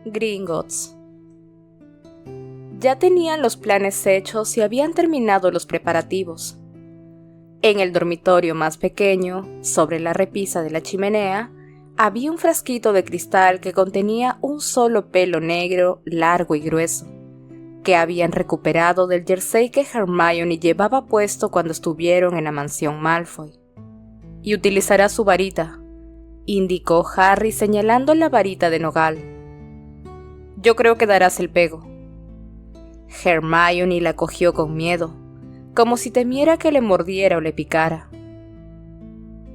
Gringotts. Ya tenían los planes hechos y habían terminado los preparativos. En el dormitorio más pequeño, sobre la repisa de la chimenea, había un frasquito de cristal que contenía un solo pelo negro, largo y grueso, que habían recuperado del jersey que Hermione llevaba puesto cuando estuvieron en la mansión Malfoy. Y utilizará su varita, indicó Harry señalando la varita de nogal. Yo creo que darás el pego. Hermione la cogió con miedo, como si temiera que le mordiera o le picara.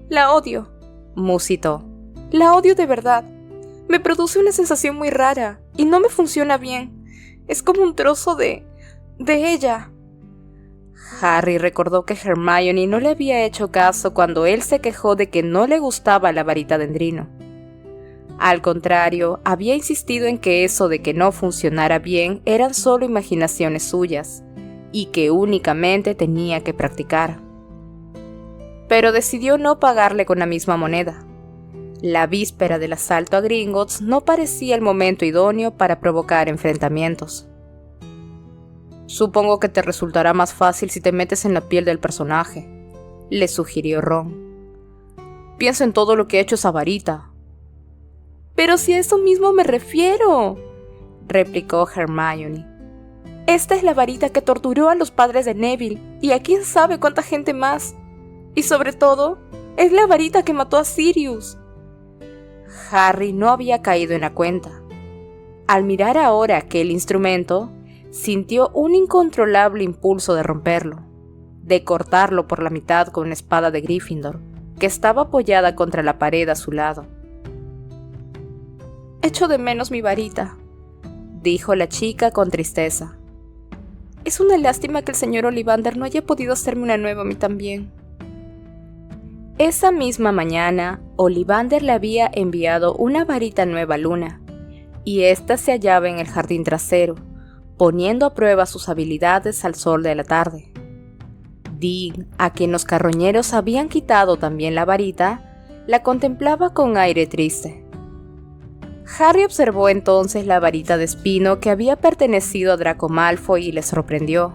La odio, musitó. La odio de verdad. Me produce una sensación muy rara y no me funciona bien. Es como un trozo de ella. Harry recordó que Hermione no le había hecho caso cuando él se quejó de que no le gustaba la varita de Endrino. Al contrario, había insistido en que eso de que no funcionara bien eran solo imaginaciones suyas, y que únicamente tenía que practicar. Pero decidió no pagarle con la misma moneda. La víspera del asalto a Gringotts no parecía el momento idóneo para provocar enfrentamientos. Supongo que te resultará más fácil si te metes en la piel del personaje, le sugirió Ron. Piensa en todo lo que ha hecho esa varita. Pero si a eso mismo me refiero, replicó Hermione. Esta es la varita que torturó a los padres de Neville y a quién sabe cuánta gente más. Y sobre todo, es la varita que mató a Sirius. Harry no había caído en la cuenta. Al mirar ahora aquel instrumento, sintió un incontrolable impulso de romperlo, de cortarlo por la mitad con una espada de Gryffindor, que estaba apoyada contra la pared a su lado. Echo de menos mi varita, dijo la chica con tristeza. Es una lástima que el señor Ollivander no haya podido hacerme una nueva a mí también. Esa misma mañana, Ollivander le había enviado una varita nueva a Luna, y ésta se hallaba en el jardín trasero, poniendo a prueba sus habilidades al sol de la tarde. Dean, a quien los carroñeros habían quitado también la varita, la contemplaba con aire triste. Harry observó entonces la varita de espino que había pertenecido a Draco Malfoy y le sorprendió,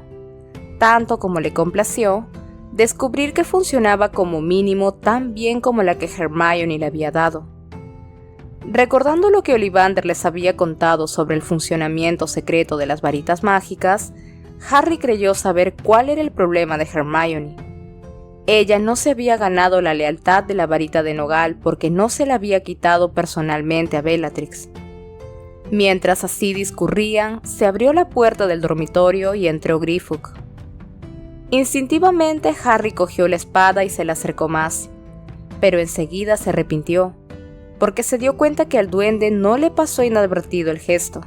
tanto como le complació, descubrir que funcionaba como mínimo tan bien como la que Hermione le había dado. Recordando lo que Ollivander les había contado sobre el funcionamiento secreto de las varitas mágicas, Harry creyó saber cuál era el problema de Hermione. Ella no se había ganado la lealtad de la varita de nogal porque no se la había quitado personalmente a Bellatrix. Mientras así discurrían, se abrió la puerta del dormitorio y entró Grifug. Instintivamente Harry cogió la espada y se la acercó más, pero enseguida se arrepintió, porque se dio cuenta que al duende no le pasó inadvertido el gesto.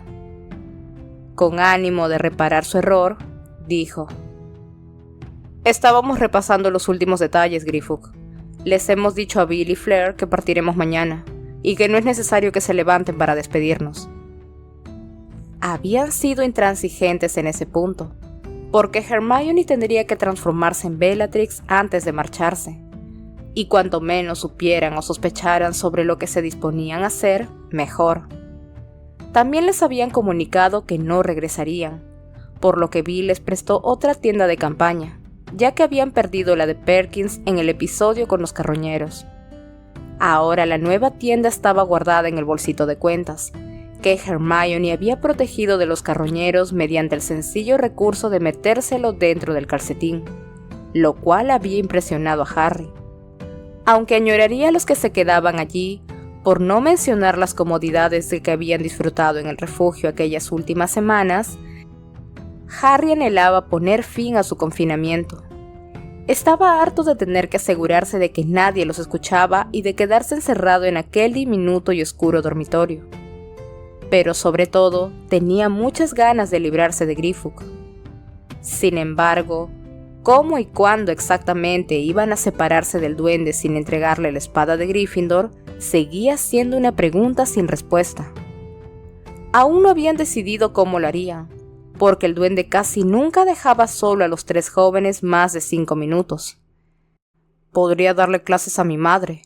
Con ánimo de reparar su error, dijo: Estábamos repasando los últimos detalles, Grifug. Les hemos dicho a Bill y Fleur que partiremos mañana, y que no es necesario que se levanten para despedirnos. Habían sido intransigentes en ese punto, porque Hermione tendría que transformarse en Bellatrix antes de marcharse, y cuanto menos supieran o sospecharan sobre lo que se disponían a hacer, mejor. También les habían comunicado que no regresarían, por lo que Bill les prestó otra tienda de campaña, ya que habían perdido la de Perkins en el episodio con los carroñeros. Ahora la nueva tienda estaba guardada en el bolsito de cuentas, que Hermione había protegido de los carroñeros mediante el sencillo recurso de metérselo dentro del calcetín, lo cual había impresionado a Harry. Aunque añoraría a los que se quedaban allí, por no mencionar las comodidades de que habían disfrutado en el refugio aquellas últimas semanas, Harry anhelaba poner fin a su confinamiento. Estaba harto de tener que asegurarse de que nadie los escuchaba y de quedarse encerrado en aquel diminuto y oscuro dormitorio. Pero sobre todo, tenía muchas ganas de librarse de Grifug. Sin embargo, ¿cómo y cuándo exactamente iban a separarse del duende sin entregarle la espada de Gryffindor? Seguía siendo una pregunta sin respuesta. Aún no habían decidido cómo lo harían, porque el duende casi nunca dejaba solo a los tres jóvenes más de 5 minutos. Podría darle clases a mi madre,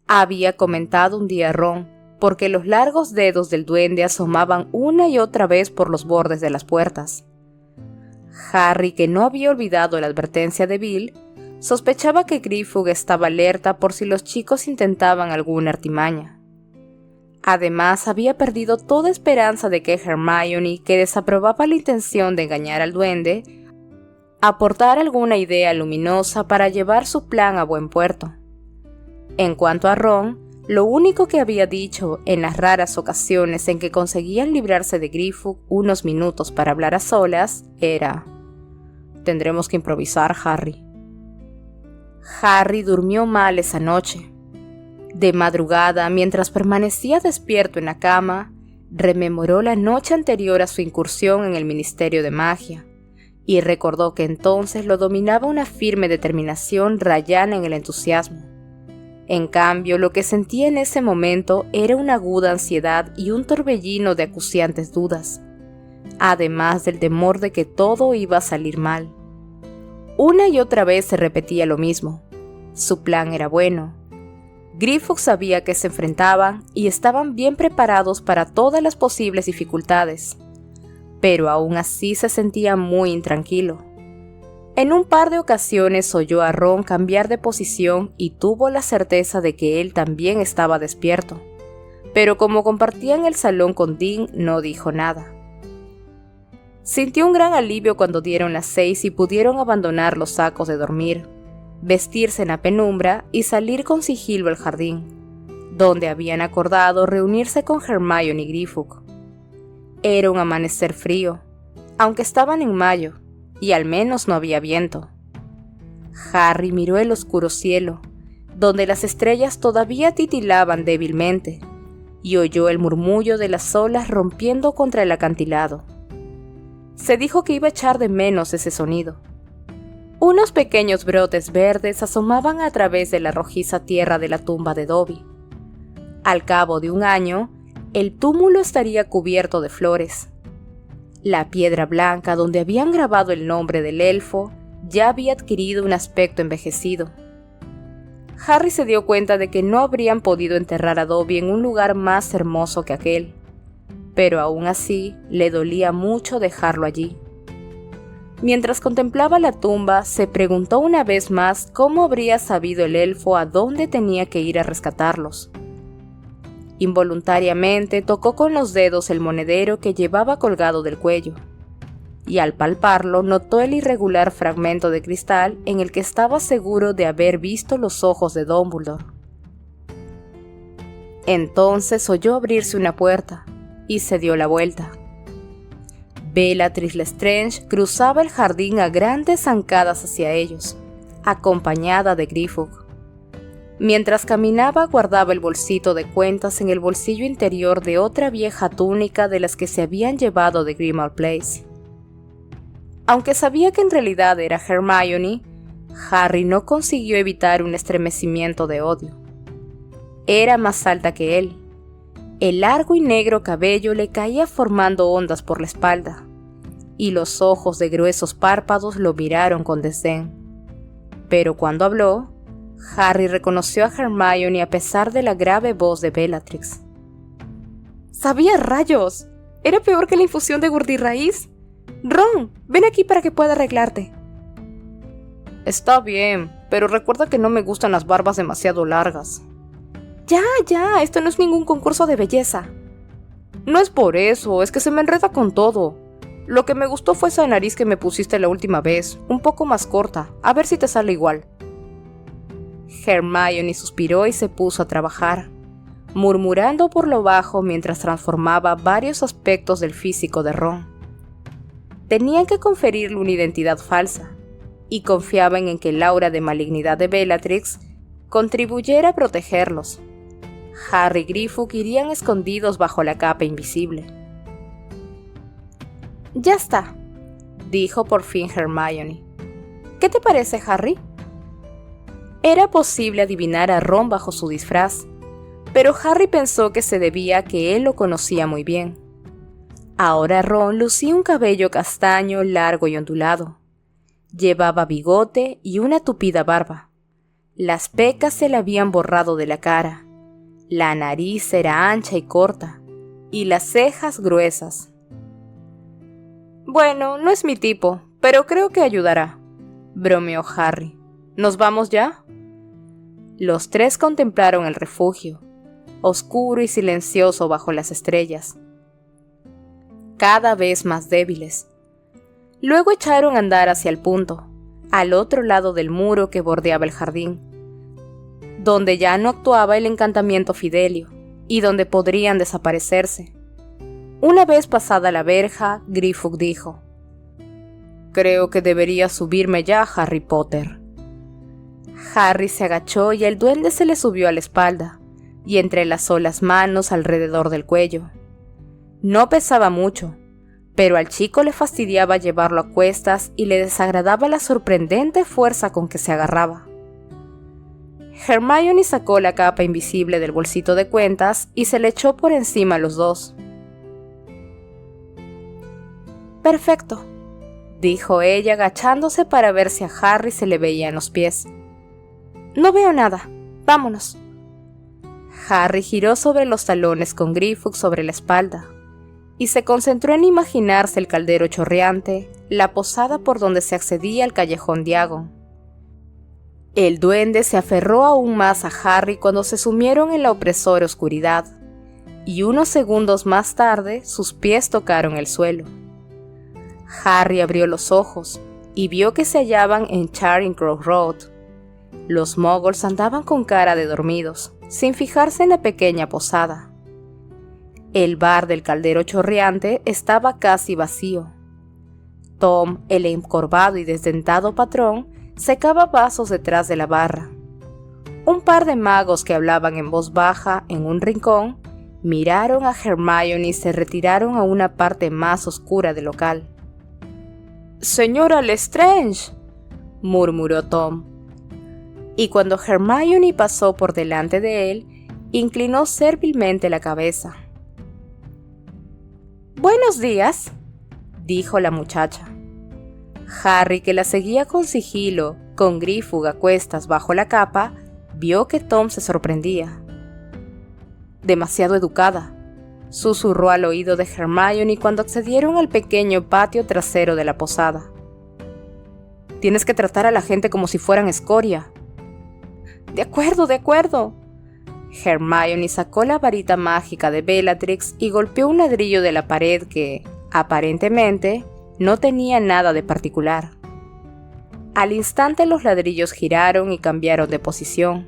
había comentado un día Ron, porque los largos dedos del duende asomaban una y otra vez por los bordes de las puertas. Harry, que no había olvidado la advertencia de Bill, sospechaba que Grifug estaba alerta por si los chicos intentaban alguna artimaña. Además, había perdido toda esperanza de que Hermione, que desaprobaba la intención de engañar al duende, aportara alguna idea luminosa para llevar su plan a buen puerto. En cuanto a Ron, lo único que había dicho en las raras ocasiones en que conseguían librarse de Grifug unos minutos para hablar a solas era: «Tendremos que improvisar, Harry». Harry durmió mal esa noche. De madrugada, mientras permanecía despierto en la cama, rememoró la noche anterior a su incursión en el Ministerio de Magia, y recordó que entonces lo dominaba una firme determinación rayana en el entusiasmo. En cambio, lo que sentía en ese momento era una aguda ansiedad y un torbellino de acuciantes dudas, además del temor de que todo iba a salir mal. Una y otra vez se repetía lo mismo. Su plan era bueno. Grifug sabía que se enfrentaban y estaban bien preparados para todas las posibles dificultades, pero aún así se sentía muy intranquilo. En un par de ocasiones oyó a Ron cambiar de posición y tuvo la certeza de que él también estaba despierto, pero como compartían el salón con Dean, no dijo nada. Sintió un gran alivio cuando dieron las 6 y pudieron abandonar los sacos de dormir, vestirse en la penumbra y salir con sigilo al jardín, donde habían acordado reunirse con Hermione y Grifug. Era un amanecer frío, aunque estaban en mayo, y al menos no había viento. Harry miró el oscuro cielo, donde las estrellas todavía titilaban débilmente, y oyó el murmullo de las olas rompiendo contra el acantilado. Se dijo que iba a echar de menos ese sonido. Unos pequeños brotes verdes asomaban a través de la rojiza tierra de la tumba de Dobby. Al cabo de un año, el túmulo estaría cubierto de flores. La piedra blanca donde habían grabado el nombre del elfo ya había adquirido un aspecto envejecido. Harry se dio cuenta de que no habrían podido enterrar a Dobby en un lugar más hermoso que aquel, pero aún así le dolía mucho dejarlo allí. Mientras contemplaba la tumba, se preguntó una vez más cómo habría sabido el elfo a dónde tenía que ir a rescatarlos. Involuntariamente tocó con los dedos el monedero que llevaba colgado del cuello, y al palparlo notó el irregular fragmento de cristal en el que estaba seguro de haber visto los ojos de Dumbledore. Entonces oyó abrirse una puerta, y se dio la vuelta. Bellatrix Lestrange cruzaba el jardín a grandes zancadas hacia ellos, acompañada de Grifug. Mientras caminaba, guardaba el bolsito de cuentas en el bolsillo interior de otra vieja túnica de las que se habían llevado de Grimmauld Place. Aunque sabía que en realidad era Hermione, Harry no consiguió evitar un estremecimiento de odio. Era más alta que él. El largo y negro cabello le caía formando ondas por la espalda, y los ojos de gruesos párpados lo miraron con desdén. Pero cuando habló, Harry reconoció a Hermione a pesar de la grave voz de Bellatrix. ¡Sabía rayos! ¿Era peor que la infusión de gurdirraíz? Ron, ven aquí para que pueda arreglarte. Está bien, pero recuerda que no me gustan las barbas demasiado largas. Ya, esto no es ningún concurso de belleza. No es por eso, es que se me enreda con todo. Lo que me gustó fue esa nariz que me pusiste la última vez, un poco más corta, a ver si te sale igual. Hermione suspiró y se puso a trabajar, murmurando por lo bajo mientras transformaba varios aspectos del físico de Ron. Tenían que conferirle una identidad falsa, y confiaban en que el aura de malignidad de Bellatrix contribuyera a protegerlos. Harry y Grifug irían escondidos bajo la capa invisible. «Ya está», dijo por fin Hermione. «¿Qué te parece, Harry?» Era posible adivinar a Ron bajo su disfraz, pero Harry pensó que se debía a que él lo conocía muy bien. Ahora Ron lucía un cabello castaño, largo y ondulado. Llevaba bigote y una tupida barba. Las pecas se le habían borrado de la cara, La nariz era ancha y corta, y las cejas gruesas. «Bueno, no es mi tipo, pero creo que ayudará», bromeó Harry. «¿Nos vamos ya?» Los tres contemplaron el refugio, oscuro y silencioso bajo las estrellas, cada vez más débiles. Luego echaron a andar hacia el punto, al otro lado del muro que bordeaba el jardín, donde ya no actuaba el encantamiento Fidelio y donde podrían desaparecerse. Una vez pasada la verja, Griffook dijo: «Creo que debería subirme ya, Harry Potter». Harry se agachó y el duende se le subió a la espalda y entrelazó las manos alrededor del cuello. No pesaba mucho, pero al chico le fastidiaba llevarlo a cuestas y le desagradaba la sorprendente fuerza con que se agarraba. Hermione sacó la capa invisible del bolsito de cuentas y se le echó por encima a los dos. «Perfecto», dijo ella agachándose para ver si a Harry se le veían los pies. «No veo nada. Vámonos». Harry giró sobre los talones con Griffook sobre la espalda y se concentró en imaginarse el caldero chorreante, la posada por donde se accedía al callejón Diagon. El duende se aferró aún más a Harry cuando se sumieron en la opresora oscuridad, y unos segundos más tarde sus pies tocaron el suelo. Harry abrió los ojos y vio que se hallaban en Charing Cross Road. Los muggles andaban con cara de dormidos, sin fijarse en la pequeña posada. El bar del caldero chorreante estaba casi vacío. Tom, el encorvado y desdentado patrón, secaba vasos detrás de la barra. Un par de magos que hablaban en voz baja en un rincón miraron a Hermione y se retiraron a una parte más oscura del local. «Señora Lestrange», murmuró Tom. Y cuando Hermione pasó por delante de él, inclinó servilmente la cabeza. «Buenos días», dijo la muchacha. Harry, que la seguía con sigilo, con Griffook a cuestas bajo la capa, vio que Tom se sorprendía. «Demasiado educada», susurró al oído de Hermione cuando accedieron al pequeño patio trasero de la posada. «Tienes que tratar a la gente como si fueran escoria». «De acuerdo, de acuerdo». Hermione sacó la varita mágica de Bellatrix y golpeó un ladrillo de la pared que, aparentemente, no tenía nada de particular. Al instante los ladrillos giraron y cambiaron de posición,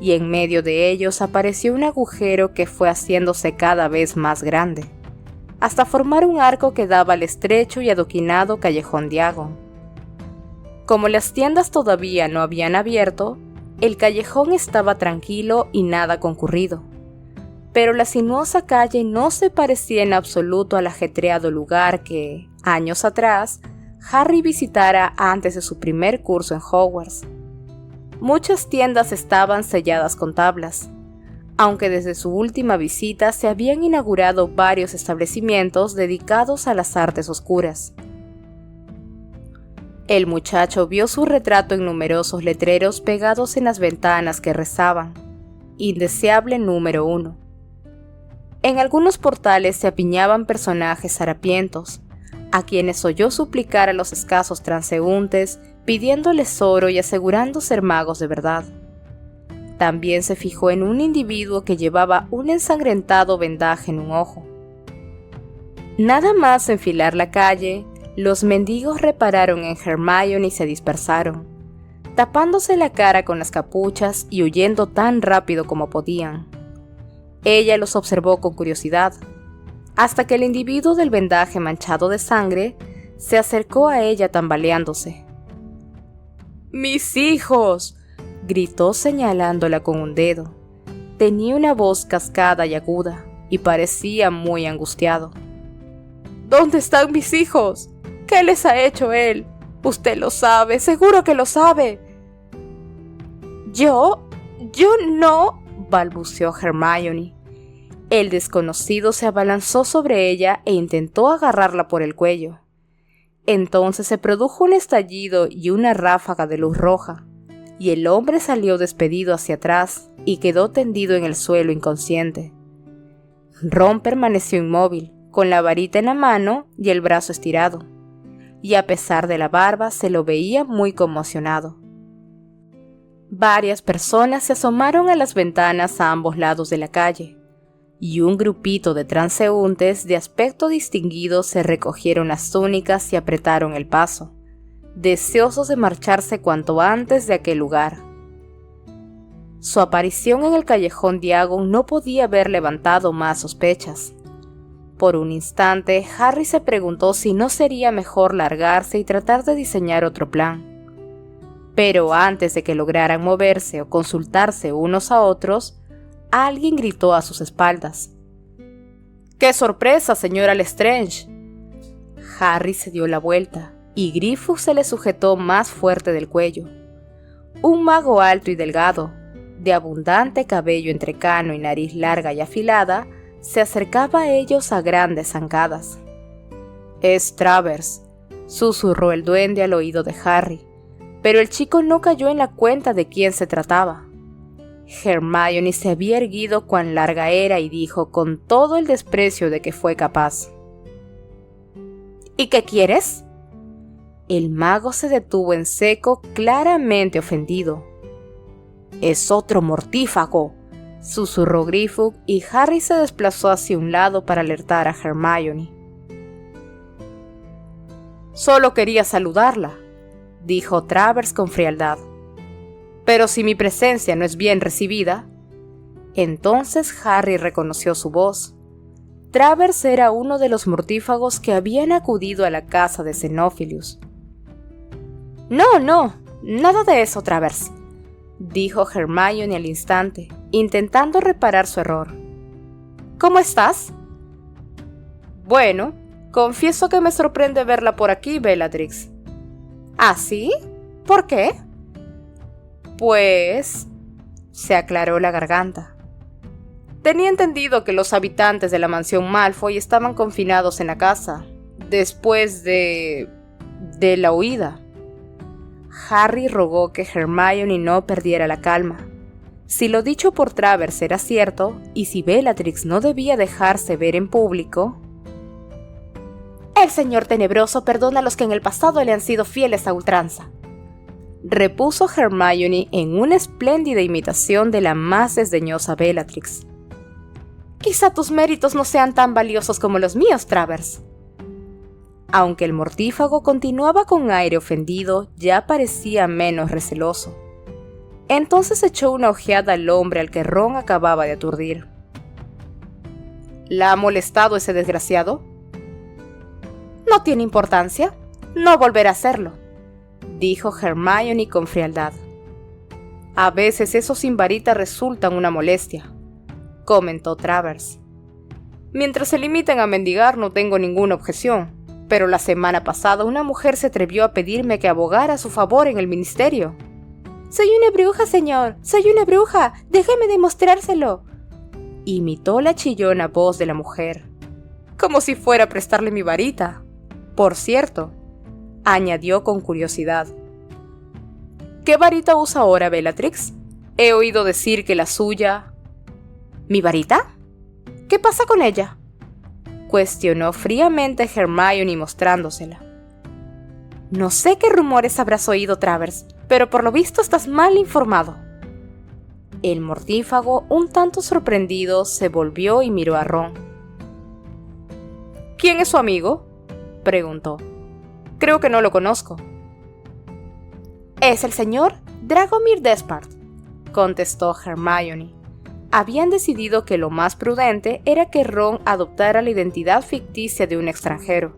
y en medio de ellos apareció un agujero que fue haciéndose cada vez más grande, hasta formar un arco que daba al estrecho y adoquinado callejón Diagon. Como las tiendas todavía no habían abierto, el callejón estaba tranquilo y nada concurrido, pero la sinuosa calle no se parecía en absoluto al ajetreado lugar que, años atrás, Harry visitara antes de su primer curso en Hogwarts. Muchas tiendas estaban selladas con tablas, aunque desde su última visita se habían inaugurado varios establecimientos dedicados a las artes oscuras. El muchacho vio su retrato en numerosos letreros pegados en las ventanas que rezaban: «Indeseable número 1». En algunos portales se apiñaban personajes harapientos, a quienes oyó suplicar a los escasos transeúntes, pidiéndoles oro y asegurando ser magos de verdad. También se fijó en un individuo que llevaba un ensangrentado vendaje en un ojo. Nada más enfilar la calle, los mendigos repararon en Hermione y se dispersaron, tapándose la cara con las capuchas y huyendo tan rápido como podían. Ella los observó con curiosidad, hasta que el individuo del vendaje manchado de sangre se acercó a ella tambaleándose. «¡Mis hijos!», gritó señalándola con un dedo. Tenía una voz cascada y aguda, y parecía muy angustiado. «¿Dónde están mis hijos? ¿Qué les ha hecho él? Usted lo sabe, seguro que lo sabe». Yo no», balbuceó Hermione. El desconocido se abalanzó sobre ella e intentó agarrarla por el cuello. Entonces se produjo un estallido y una ráfaga de luz roja, y el hombre salió despedido hacia atrás y quedó tendido en el suelo inconsciente. Ron permaneció inmóvil, con la varita en la mano y el brazo estirado, y a pesar de la barba se lo veía muy conmocionado. Varias personas se asomaron a las ventanas a ambos lados de la calle, y un grupito de transeúntes de aspecto distinguido se recogieron las túnicas y apretaron el paso, deseosos de marcharse cuanto antes de aquel lugar. Su aparición en el callejón Diagon no podía haber levantado más sospechas. Por un instante, Harry se preguntó si no sería mejor largarse y tratar de diseñar otro plan. Pero antes de que lograran moverse o consultarse unos a otros, alguien gritó a sus espaldas. ¡Qué sorpresa, señora Lestrange! Harry se dio la vuelta y Grifo se le sujetó más fuerte del cuello. Un mago alto y delgado, de abundante cabello entrecano y nariz larga y afilada, se acercaba a ellos a grandes zancadas. «Es Travers», susurró el duende al oído de Harry, pero el chico no cayó en la cuenta de quién se trataba. Hermione se había erguido cuán larga era y dijo con todo el desprecio de que fue capaz. «¿Y qué quieres?» El mago se detuvo en seco, claramente ofendido. «Es otro mortífago», susurró Grifo, y Harry se desplazó hacia un lado para alertar a Hermione. «Solo quería saludarla», dijo Travers con frialdad. «Pero si mi presencia no es bien recibida». Entonces Harry reconoció su voz. Travers era uno de los mortífagos que habían acudido a la casa de Xenophilius. «No, nada de eso, Travers», dijo Hermione al instante, intentando reparar su error. «¿Cómo estás?» «Bueno, confieso que me sorprende verla por aquí, Bellatrix». «¿Ah, sí? ¿Por qué?» «Pues...» se aclaró la garganta. «Tenía entendido que los habitantes de la mansión Malfoy estaban confinados en la casa, después de la huida». Harry rogó que Hermione no perdiera la calma. Si lo dicho por Travers era cierto, y si Bellatrix no debía dejarse ver en público... «El señor Tenebroso perdona a los que en el pasado le han sido fieles a ultranza», repuso Hermione en una espléndida imitación de la más desdeñosa Bellatrix. «Quizá tus méritos no sean tan valiosos como los míos, Travers». Aunque el mortífago continuaba con aire ofendido, ya parecía menos receloso. Entonces echó una ojeada al hombre al que Ron acababa de aturdir. «¿La ha molestado ese desgraciado?» «No tiene importancia. No volverá a hacerlo», dijo Hermione con frialdad. «A veces esos sin varita resultan una molestia», comentó Travers. «Mientras se limiten a mendigar no tengo ninguna objeción, pero la semana pasada una mujer se atrevió a pedirme que abogara a su favor en el ministerio». «Soy una bruja, señor. Soy una bruja. Déjeme demostrárselo», imitó la chillona voz de la mujer. «Como si fuera a prestarle mi varita. Por cierto», añadió con curiosidad, «¿qué varita usa ahora, Bellatrix? He oído decir que la suya...» «¿Mi varita? ¿Qué pasa con ella?», cuestionó fríamente Hermione mostrándosela. «No sé qué rumores habrás oído, Travers, pero por lo visto estás mal informado». El mortífago, un tanto sorprendido, se volvió y miró a Ron. «¿Quién es su amigo?», preguntó. «Creo que no lo conozco». «Es el señor Dragomir Despard», contestó Hermione. Habían decidido que lo más prudente era que Ron adoptara la identidad ficticia de un extranjero.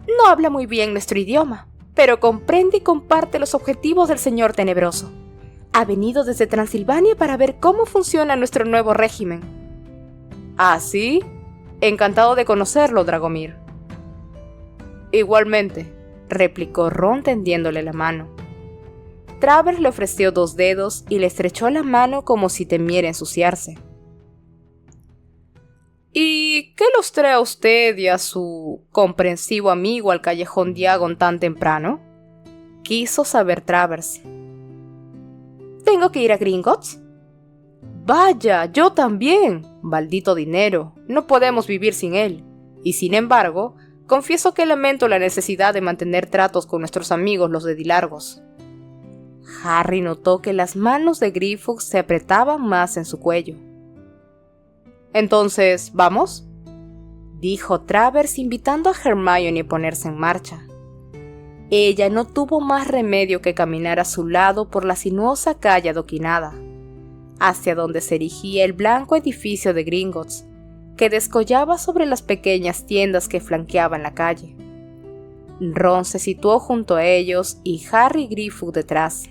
«No habla muy bien nuestro idioma, pero comprende y comparte los objetivos del señor Tenebroso. Ha venido desde Transilvania para ver cómo funciona nuestro nuevo régimen». «¿Ah, sí? Encantado de conocerlo, Dragomir». «Igualmente», replicó Ron tendiéndole la mano. Travers le ofreció 2 dedos y le estrechó la mano como si temiera ensuciarse. «¿Y qué los trae a usted y a su comprensivo amigo al callejón Diagon tan temprano?», quiso saber Travers. ¿Tengo que ir a Gringotts? Vaya, yo también. Maldito dinero, no podemos vivir sin él. Y sin embargo, confieso que lamento la necesidad de mantener tratos con nuestros amigos los de Dilargos. Harry notó que las manos de Griffox se apretaban más en su cuello. Entonces, ¿vamos?, dijo Travers invitando a Hermione a ponerse en marcha. Ella no tuvo más remedio que caminar a su lado por la sinuosa calle adoquinada, hacia donde se erigía el blanco edificio de Gringotts, que descollaba sobre las pequeñas tiendas que flanqueaban la calle. Ron se situó junto a ellos y Harry y Griffox detrás.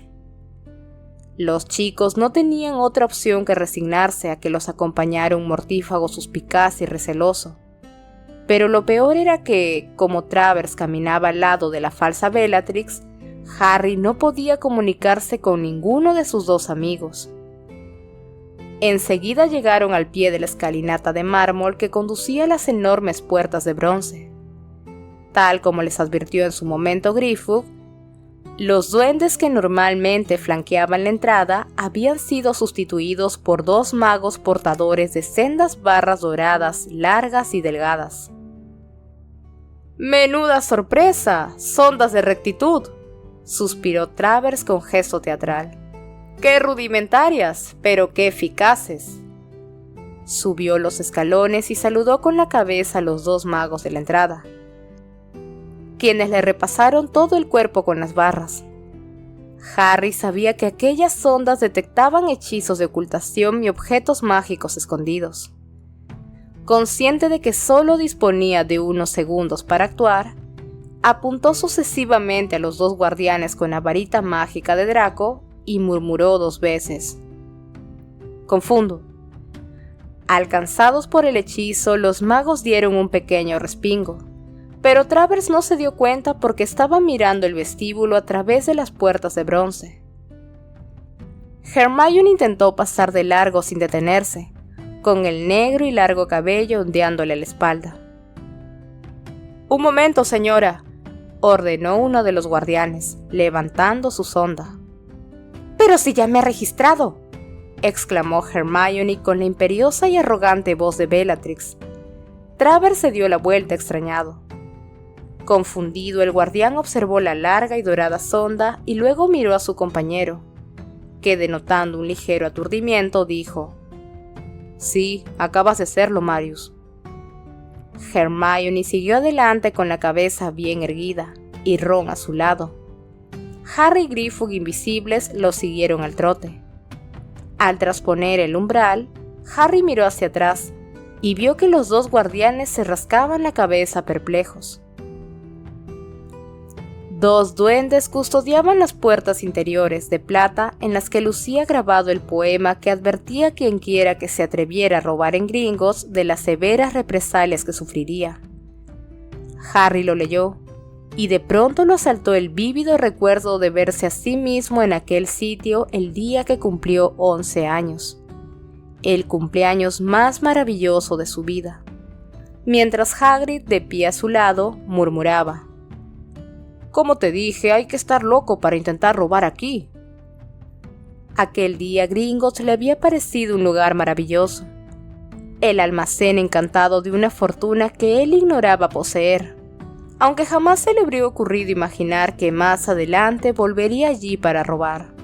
Los chicos no tenían otra opción que resignarse a que los acompañara un mortífago suspicaz y receloso. Pero lo peor era que, como Travers caminaba al lado de la falsa Bellatrix, Harry no podía comunicarse con ninguno de sus dos amigos. Enseguida llegaron al pie de la escalinata de mármol que conducía a las enormes puertas de bronce. Tal como les advirtió en su momento Griffox, los duendes que normalmente flanqueaban la entrada habían sido sustituidos por dos magos portadores de sendas barras doradas largas y delgadas. ¡Menuda sorpresa! ¡Sondas de rectitud!, suspiró Travers con gesto teatral. ¡Qué rudimentarias, pero qué eficaces! Subió los escalones y saludó con la cabeza a los dos magos de la entrada, quienes le repasaron todo el cuerpo con las barras. Harry sabía que aquellas sondas detectaban hechizos de ocultación y objetos mágicos escondidos. Consciente de que solo disponía de unos segundos para actuar, apuntó sucesivamente a los dos guardianes con la varita mágica de Draco y murmuró 2 veces: «Confundo». Alcanzados por el hechizo, los magos dieron un pequeño respingo, pero Travers no se dio cuenta porque estaba mirando el vestíbulo a través de las puertas de bronce. Hermione intentó pasar de largo sin detenerse, con el negro y largo cabello ondeándole la espalda. «Un momento, señora», ordenó uno de los guardianes, levantando su sonda. «¡Pero si ya me ha registrado!», exclamó Hermione con la imperiosa y arrogante voz de Bellatrix. Travers se dio la vuelta extrañado. Confundido, el guardián observó la larga y dorada sonda y luego miró a su compañero, que denotando un ligero aturdimiento dijo: «Sí, acabas de serlo, Marius». Hermione siguió adelante con la cabeza bien erguida, y Ron a su lado. Harry y Griffox invisibles lo siguieron al trote. Al trasponer el umbral, Harry miró hacia atrás y vio que los dos guardianes se rascaban la cabeza perplejos. 2 duendes custodiaban las puertas interiores de plata en las que lucía grabado el poema que advertía a quienquiera que se atreviera a robar en Gringotts de las severas represalias que sufriría. Harry lo leyó, y de pronto lo asaltó el vívido recuerdo de verse a sí mismo en aquel sitio el día que cumplió 11 años, el cumpleaños más maravilloso de su vida, mientras Hagrid, de pie a su lado, murmuraba: «Como te dije, hay que estar loco para intentar robar aquí». Aquel día Gringotts le había parecido un lugar maravilloso, el almacén encantado de una fortuna que él ignoraba poseer, aunque jamás se le habría ocurrido imaginar que más adelante volvería allí para robar.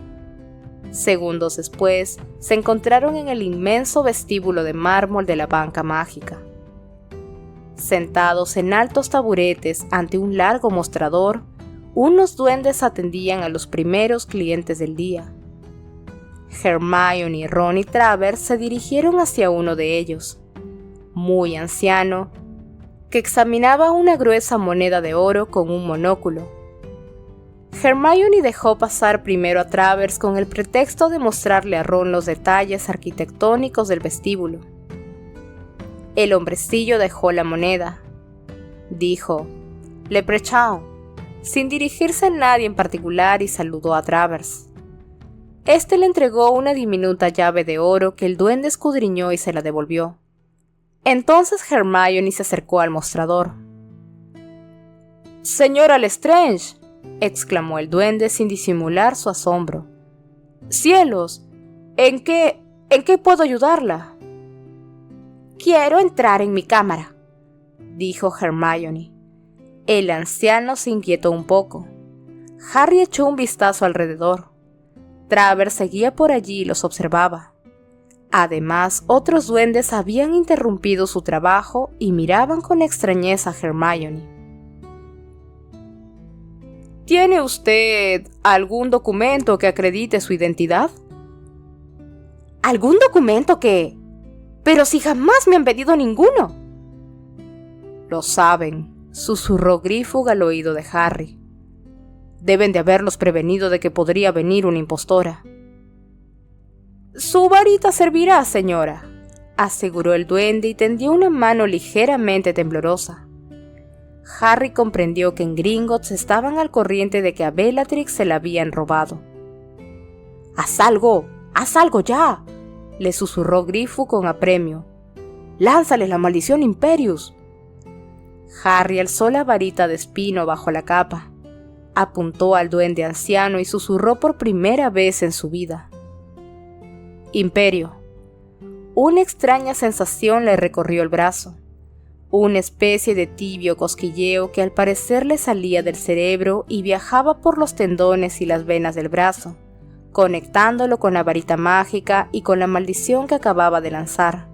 Segundos después, se encontraron en el inmenso vestíbulo de mármol de la banca mágica. Sentados en altos taburetes ante un largo mostrador, unos duendes atendían a los primeros clientes del día. Hermione, Ron y Travers se dirigieron hacia uno de ellos, muy anciano, que examinaba una gruesa moneda de oro con un monóculo. Hermione dejó pasar primero a Travers con el pretexto de mostrarle a Ron los detalles arquitectónicos del vestíbulo. El hombrecillo dejó la moneda. Dijo: «Leprechaun», sin dirigirse a nadie en particular, y saludó a Travers. Este le entregó una diminuta llave de oro que el duende escudriñó y se la devolvió. Entonces Hermione se acercó al mostrador. «¡Señora Lestrange!», exclamó el duende sin disimular su asombro. ¡Cielos! ¿En qué puedo ayudarla? Quiero entrar en mi cámara, dijo Hermione. El anciano se inquietó un poco. Harry echó un vistazo alrededor. Travers seguía por allí y los observaba. Además, otros duendes habían interrumpido su trabajo y miraban con extrañeza a Hermione. ¿Tiene usted algún documento que acredite su identidad? ¿Algún documento que...? Pero si jamás me han pedido ninguno. Lo saben, susurró Grifug al oído de Harry. Deben de haberlos prevenido de que podría venir una impostora. Su varita servirá, señora, aseguró el duende y tendió una mano ligeramente temblorosa. Harry comprendió que en Gringotts estaban al corriente de que a Bellatrix se la habían robado. ¡Haz algo ya!, le susurró Grifug con apremio. ¡Lánzales la maldición Imperius! Harry alzó la varita de espino bajo la capa, apuntó al duende anciano y susurró por primera vez en su vida. Imperio. Una extraña sensación le recorrió el brazo, una especie de tibio cosquilleo que al parecer le salía del cerebro y viajaba por los tendones y las venas del brazo, conectándolo con la varita mágica y con la maldición que acababa de lanzar.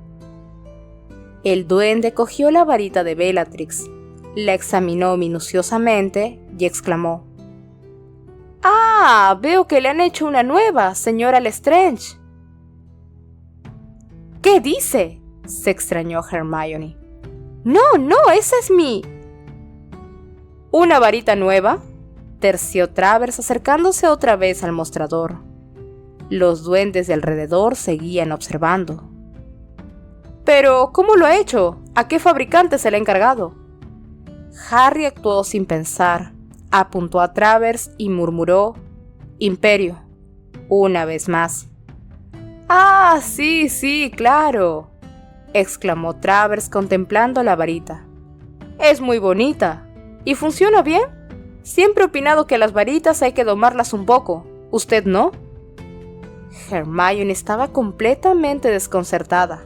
El duende cogió la varita de Bellatrix, la examinó minuciosamente y exclamó: ¡Ah! Veo que le han hecho una nueva, señora Lestrange. ¿Qué dice?, se extrañó Hermione. No, esa es mi... ¿Una varita nueva?, terció Travers acercándose otra vez al mostrador. Los duendes de alrededor seguían observando. ¿Pero cómo lo ha hecho? ¿A qué fabricante se le ha encargado? Harry actuó sin pensar, apuntó a Travers y murmuró: Imperio, una vez más. ¡Ah, sí, claro!, exclamó Travers contemplando la varita. Es muy bonita. ¿Y funciona bien? Siempre he opinado que a las varitas hay que domarlas un poco. ¿Usted no? Hermione estaba completamente desconcertada,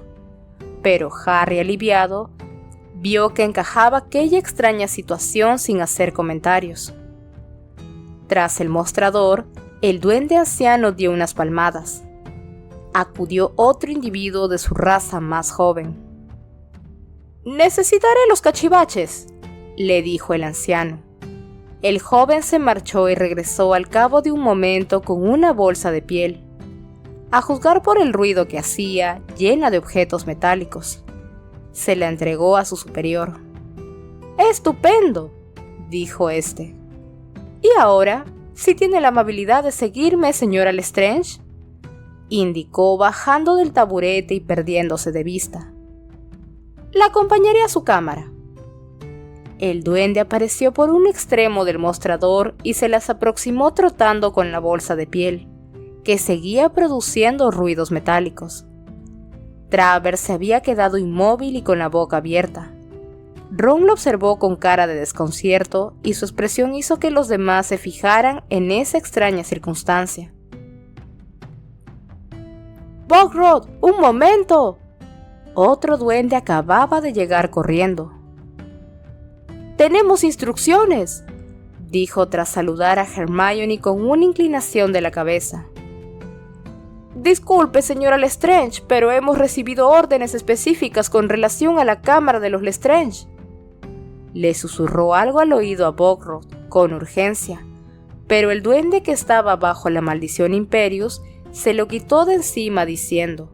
pero Harry, aliviado, vio que encajaba aquella extraña situación sin hacer comentarios. Tras el mostrador, el duende anciano dio unas palmadas. Acudió otro individuo de su raza más joven. «Necesitaré los cachivaches», le dijo el anciano. El joven se marchó y regresó al cabo de un momento con una bolsa de piel, a juzgar por el ruido que hacía, llena de objetos metálicos. Se la entregó a su superior. «¡Estupendo!», dijo este. «Y ahora, si tiene la amabilidad de seguirme, señora Lestrange», indicó bajando del taburete y perdiéndose de vista. «La acompañaré a su cámara». El duende apareció por un extremo del mostrador y se las aproximó trotando con la bolsa de piel, que seguía produciendo ruidos metálicos. Travers se había quedado inmóvil y con la boca abierta. Ron lo observó con cara de desconcierto y su expresión hizo que los demás se fijaran en esa extraña circunstancia. «Bogrod, un momento». Otro duende acababa de llegar corriendo. «Tenemos instrucciones», dijo tras saludar a Hermione con una inclinación de la cabeza. «Disculpe, señora Lestrange, pero hemos recibido órdenes específicas con relación a la cámara de los Lestrange». Le susurró algo al oído a Bogrod con urgencia, pero el duende que estaba bajo la maldición Imperius se lo quitó de encima diciendo: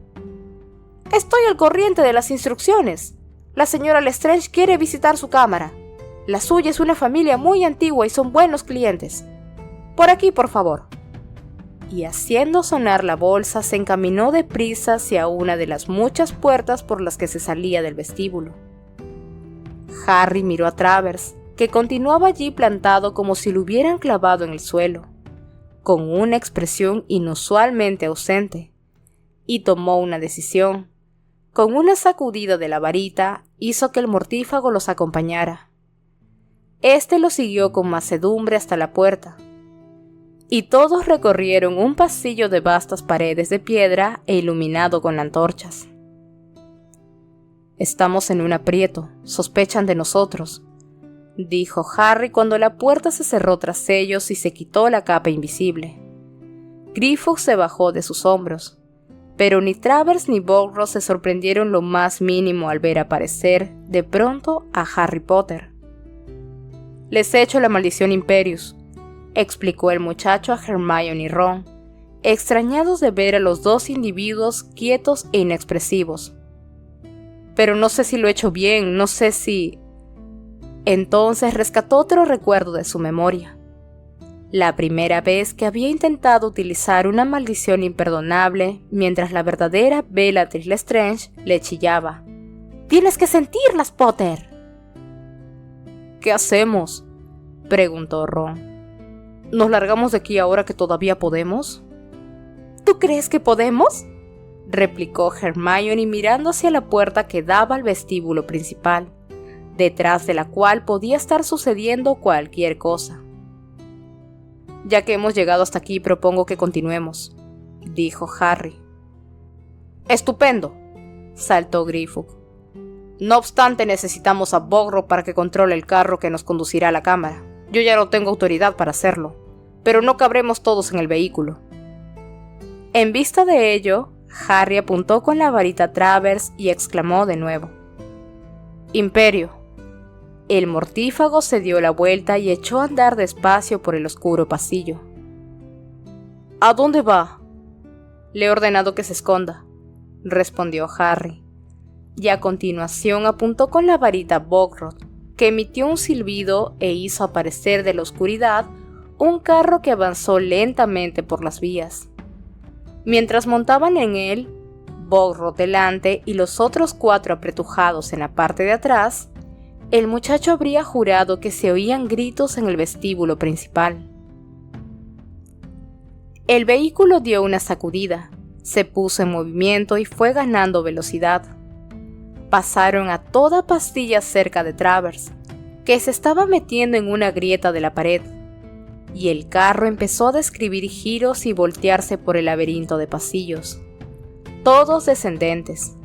«Estoy al corriente de las instrucciones. La señora Lestrange quiere visitar su cámara. La suya es una familia muy antigua y son buenos clientes. Por aquí, por favor». Y haciendo sonar la bolsa, se encaminó deprisa hacia una de las muchas puertas por las que se salía del vestíbulo. Harry miró a Travers, que continuaba allí plantado como si lo hubieran clavado en el suelo, con una expresión inusualmente ausente, y tomó una decisión. Con una sacudida de la varita, hizo que el mortífago los acompañara. Este lo siguió con mansedumbre hasta la puerta. y todos recorrieron un pasillo de vastas paredes de piedra e iluminado con antorchas. «Estamos en un aprieto, sospechan de nosotros», dijo Harry cuando la puerta se cerró tras ellos y se quitó la capa invisible. Griffox se bajó de sus hombros, pero ni Travers ni Bogrot se sorprendieron lo más mínimo al ver aparecer, de pronto, a Harry Potter. «Les he hecho la maldición Imperius», explicó el muchacho a Hermione y Ron, extrañados de ver a los dos individuos quietos e inexpresivos. «Pero no sé si lo he hecho bien, no sé si...». Entonces rescató otro recuerdo de su memoria. La primera vez que había intentado utilizar una maldición imperdonable mientras la verdadera Bellatrix Lestrange le chillaba: «¡Tienes que sentirlas, Potter!». «¿Qué hacemos?», preguntó Ron. «¿Nos largamos de aquí ahora que todavía podemos?». «¿Tú crees que podemos?», replicó Hermione mirando hacia la puerta que daba al vestíbulo principal, detrás de la cual podía estar sucediendo cualquier cosa. «Ya que hemos llegado hasta aquí, propongo que continuemos», dijo Harry. «Estupendo», saltó Griffox. «No obstante, necesitamos a Bogrot para que controle el carro que nos conducirá a la cámara. Yo ya no tengo autoridad para hacerlo, pero no cabremos todos en el vehículo». En vista de ello, Harry apuntó con la varita a Travers y exclamó de nuevo: «Imperio». El mortífago se dio la vuelta y echó a andar despacio por el oscuro pasillo. «¿A dónde va?». «Le he ordenado que se esconda», respondió Harry, y a continuación apuntó con la varita a Bogrot, que emitió un silbido e hizo aparecer de la oscuridad un carro que avanzó lentamente por las vías. Mientras montaban en él, Bogrot delante y los otros 4 apretujados en la parte de atrás, el muchacho habría jurado que se oían gritos en el vestíbulo principal. El vehículo dio una sacudida, se puso en movimiento y fue ganando velocidad. Pasaron a toda pastilla cerca de Travers, que se estaba metiendo en una grieta de la pared, y el carro empezó a describir giros y voltearse por el laberinto de pasillos, todos descendentes,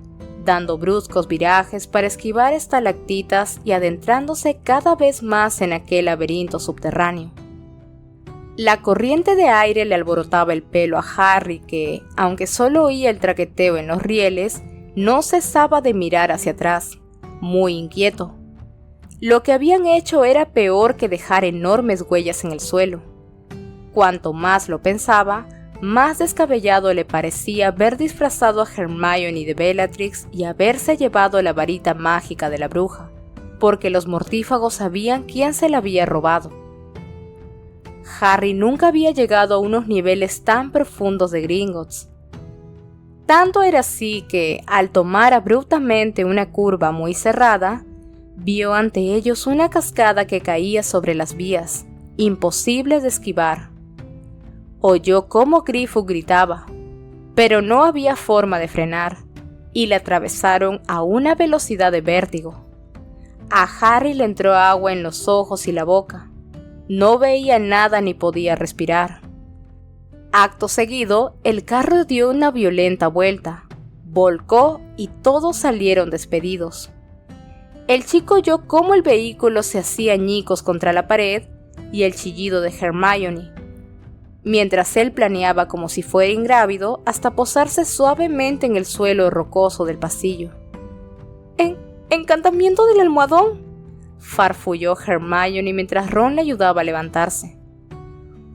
dando bruscos virajes para esquivar estalactitas y adentrándose cada vez más en aquel laberinto subterráneo. La corriente de aire le alborotaba el pelo a Harry que, aunque solo oía el traqueteo en los rieles, no cesaba de mirar hacia atrás, muy inquieto. Lo que habían hecho era peor que dejar enormes huellas en el suelo. Cuanto más lo pensaba, más descabellado le parecía ver disfrazado a Hermione de Bellatrix y haberse llevado la varita mágica de la bruja, porque los mortífagos sabían quién se la había robado. Harry nunca había llegado a unos niveles tan profundos de Gringotts. Tanto era así que, al tomar abruptamente una curva muy cerrada, vio ante ellos una cascada que caía sobre las vías, imposible de esquivar. Oyó cómo Griffox gritaba, pero no había forma de frenar, y la atravesaron a una velocidad de vértigo. A Harry le entró agua en los ojos y la boca. No veía nada ni podía respirar. Acto seguido, el carro dio una violenta vuelta, volcó y todos salieron despedidos. El chico oyó cómo el vehículo se hacía añicos contra la pared y el chillido de Hermione, mientras él planeaba como si fuera ingrávido hasta posarse suavemente en el suelo rocoso del pasillo. «¿Encantamiento del almohadón?», farfulló Hermione mientras Ron le ayudaba a levantarse.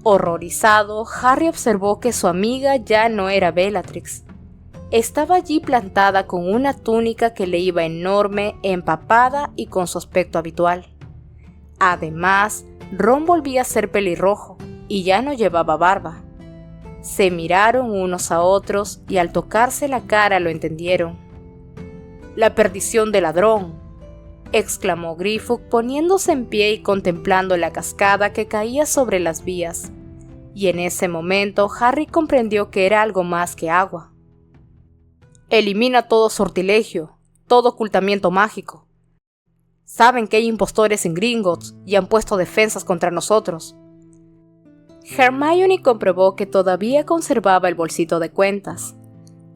Horrorizado, Harry observó que su amiga ya no era Bellatrix. Estaba allí plantada con una túnica que le iba enorme, empapada y con su aspecto habitual. Además, Ron volvía a ser pelirrojo y ya no llevaba barba. Se miraron unos a otros y al tocarse la cara lo entendieron. «La perdición del ladrón», exclamó Griffox poniéndose en pie y contemplando la cascada que caía sobre las vías. Y en ese momento Harry comprendió que era algo más que agua. «Elimina todo sortilegio, todo ocultamiento mágico. Saben que hay impostores en Gringotts y han puesto defensas contra nosotros. Hermione comprobó que todavía conservaba el bolsito de cuentas,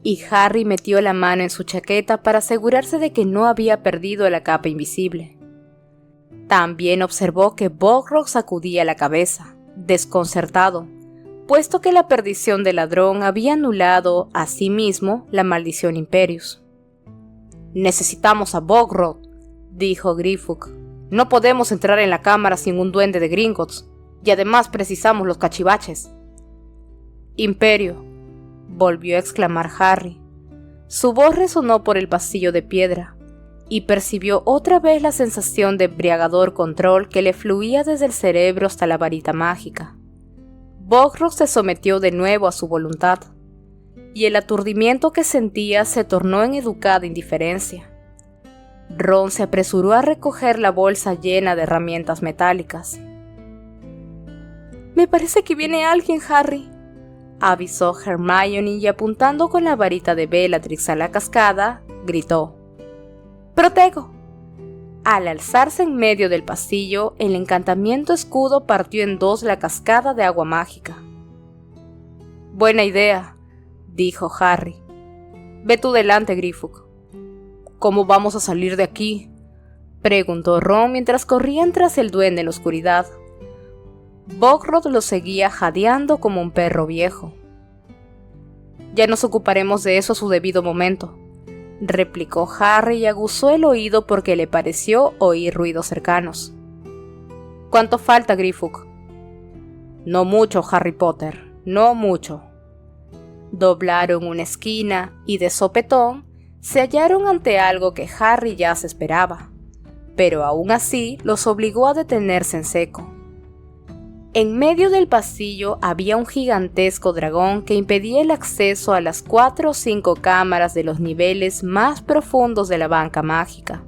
y Harry metió la mano en su chaqueta para asegurarse de que no había perdido la capa invisible. También observó que Bogrot sacudía la cabeza, desconcertado, puesto que la perdición del ladrón había anulado a sí mismo la maldición Imperius. «Necesitamos a Bogrot», dijo Grifug. «No podemos entrar en la cámara sin un duende de Gringotts, y además precisamos los cachivaches». «Imperio», volvió a exclamar Harry. Su voz resonó por el pasillo de piedra, y percibió otra vez la sensación de embriagador control que le fluía desde el cerebro hasta la varita mágica. Bogrot se sometió de nuevo a su voluntad, y el aturdimiento que sentía se tornó en educada indiferencia. Ron se apresuró a recoger la bolsa llena de herramientas metálicas. «Me parece que viene alguien, Harry», avisó Hermione, y apuntando con la varita de Bellatrix a la cascada, gritó: «¡Protego!». Al alzarse en medio del pasillo, el encantamiento escudo partió en dos la cascada de agua mágica. «Buena idea», dijo Harry. «Ve tú delante, Grifug». «¿Cómo vamos a salir de aquí?», preguntó Ron mientras corrían tras el duende en la oscuridad. Bogrot lo seguía jadeando como un perro viejo. «Ya nos ocuparemos de eso a su debido momento», replicó Harry y aguzó el oído porque le pareció oír ruidos cercanos. «¿Cuánto falta, Grifug?». «No mucho, Harry Potter, no mucho». Doblaron una esquina y de sopetón se hallaron ante algo que Harry ya se esperaba, pero aún así los obligó a detenerse en seco. En medio del pasillo había un gigantesco dragón que impedía el acceso a las 4 o 5 cámaras de los niveles más profundos de la banca mágica.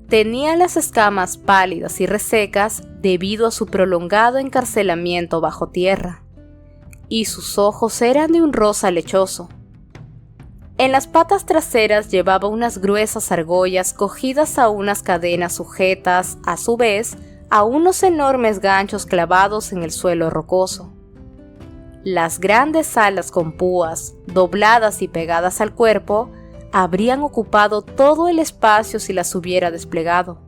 Tenía las escamas pálidas y resecas debido a su prolongado encarcelamiento bajo tierra, y sus ojos eran de un rosa lechoso. En las patas traseras llevaba unas gruesas argollas cogidas a unas cadenas sujetas, a su vez, a unos enormes ganchos clavados en el suelo rocoso. Las grandes alas con púas, dobladas y pegadas al cuerpo, habrían ocupado todo el espacio si las hubiera desplegado.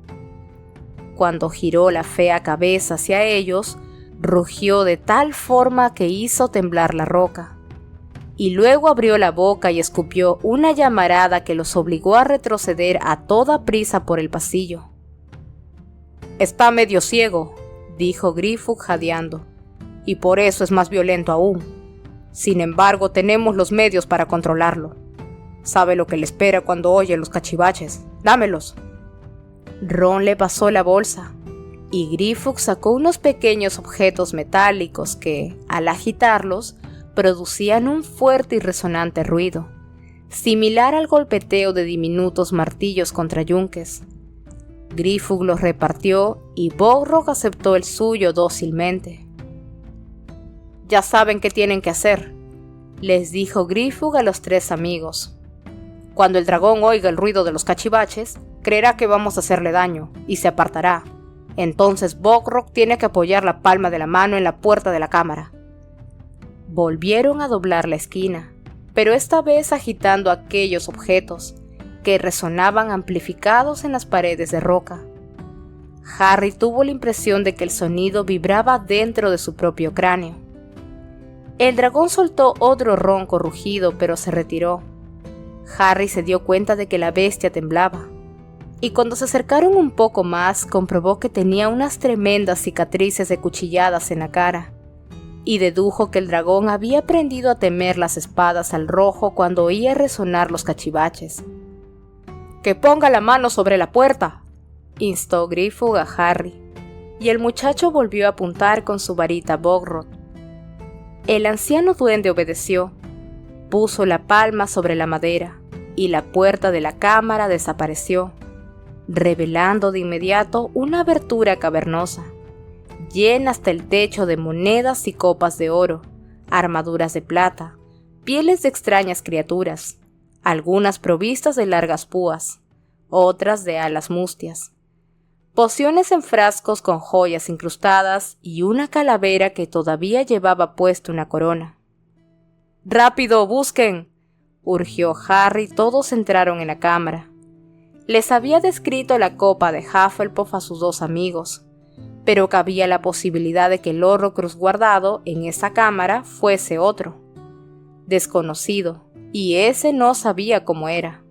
Cuando giró la fea cabeza hacia ellos, rugió de tal forma que hizo temblar la roca, y luego abrió la boca y escupió una llamarada que los obligó a retroceder a toda prisa por el pasillo. «Está medio ciego», dijo Grifug jadeando, «y por eso es más violento aún. Sin embargo, tenemos los medios para controlarlo. Sabe lo que le espera cuando oye los cachivaches. ¡Dámelos!». Ron le pasó la bolsa, y Grifug sacó unos pequeños objetos metálicos que, al agitarlos, producían un fuerte y resonante ruido, similar al golpeteo de diminutos martillos contra yunques. Grifug los repartió y Bogrot aceptó el suyo dócilmente. «Ya saben qué tienen que hacer», les dijo Grifug a los 3 amigos. «Cuando el dragón oiga el ruido de los cachivaches, creerá que vamos a hacerle daño y se apartará. Entonces Bogrot tiene que apoyar la palma de la mano en la puerta de la cámara». Volvieron a doblar la esquina, pero esta vez agitando aquellos objetos que resonaban amplificados en las paredes de roca. Harry tuvo la impresión de que el sonido vibraba dentro de su propio cráneo. El dragón soltó otro ronco rugido, pero se retiró. Harry se dio cuenta de que la bestia temblaba, y cuando se acercaron un poco más, comprobó que tenía unas tremendas cicatrices de cuchilladas en la cara, y dedujo que el dragón había aprendido a temer las espadas al rojo cuando oía resonar los cachivaches. «¡Que ponga la mano sobre la puerta!», instó Grifug a Harry, y el muchacho volvió a apuntar con su varita a Bogrot. El anciano duende obedeció, puso la palma sobre la madera, y la puerta de la cámara desapareció, revelando de inmediato una abertura cavernosa, llena hasta el techo de monedas y copas de oro, armaduras de plata, pieles de extrañas criaturas, algunas provistas de largas púas, otras de alas mustias. pociones en frascos con joyas incrustadas y una calavera que todavía llevaba puesta una corona. ¡Rápido, busquen!, urgió Harry. Todos entraron en la cámara. Les había descrito la copa de Hufflepuff a sus dos amigos, pero cabía la posibilidad de que el Horrocrux guardado en esa cámara fuese otro, desconocido, y ese no sabía cómo era.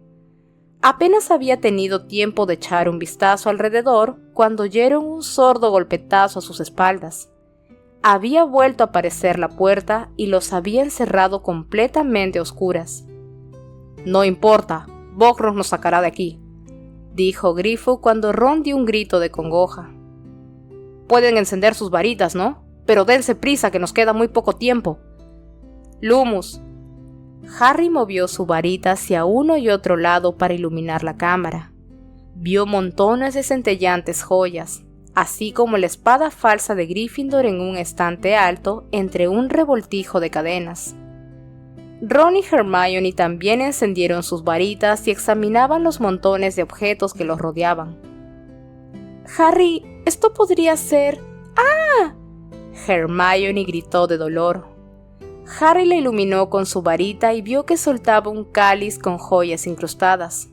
Apenas había tenido tiempo de echar un vistazo alrededor cuando oyeron un sordo golpetazo a sus espaldas. Había vuelto a aparecer la puerta y los había encerrado completamente a oscuras. «No importa, Bogrot nos sacará de aquí», dijo Grifo cuando Ron dio un grito de congoja. «Pueden encender sus varitas, ¿no? Pero dense prisa que nos queda muy poco tiempo». «Lumus». Harry movió su varita hacia uno y otro lado para iluminar la cámara. Vio montones de centellantes joyas, así como la espada falsa de Gryffindor en un estante alto entre un revoltijo de cadenas. Ron y Hermione también encendieron sus varitas y examinaban los montones de objetos que los rodeaban. «Harry, esto podría ser...» «¡Ah!», Hermione gritó de dolor. Harry la iluminó con su varita y vio que soltaba un cáliz con joyas incrustadas.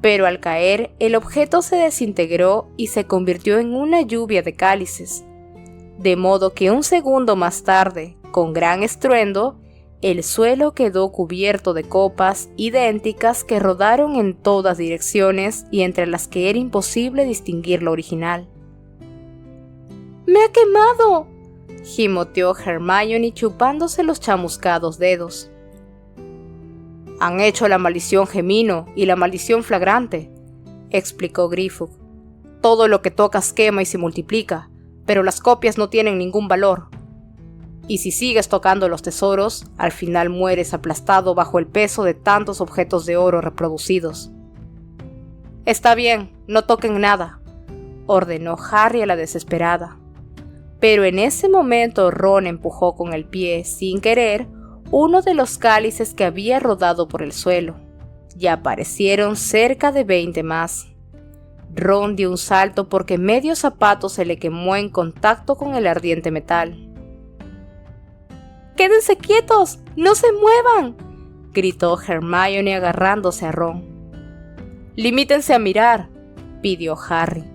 Pero al caer, el objeto se desintegró y se convirtió en una lluvia de cálices, de modo que un segundo más tarde, con gran estruendo, el suelo quedó cubierto de copas idénticas que rodaron en todas direcciones y entre las que era imposible distinguir la original. «¡Me ha quemado!», gimoteó Hermione chupándose los chamuscados dedos. «Han hecho la maldición Gemino y la maldición Flagrante», explicó Grifo. «Todo lo que tocas quema y se multiplica, pero las copias no tienen ningún valor. Y si sigues tocando los tesoros, al final mueres aplastado bajo el peso de tantos objetos de oro reproducidos». «Está bien, no toquen nada», ordenó Harry a la desesperada. Pero en ese momento Ron empujó con el pie, sin querer, uno de los cálices que había rodado por el suelo, y aparecieron cerca de 20 más. Ron dio un salto porque medio zapato se le quemó en contacto con el ardiente metal. «¡Quédense quietos! ¡No se muevan!», gritó Hermione agarrándose a Ron. «Limítense a mirar», pidió Harry.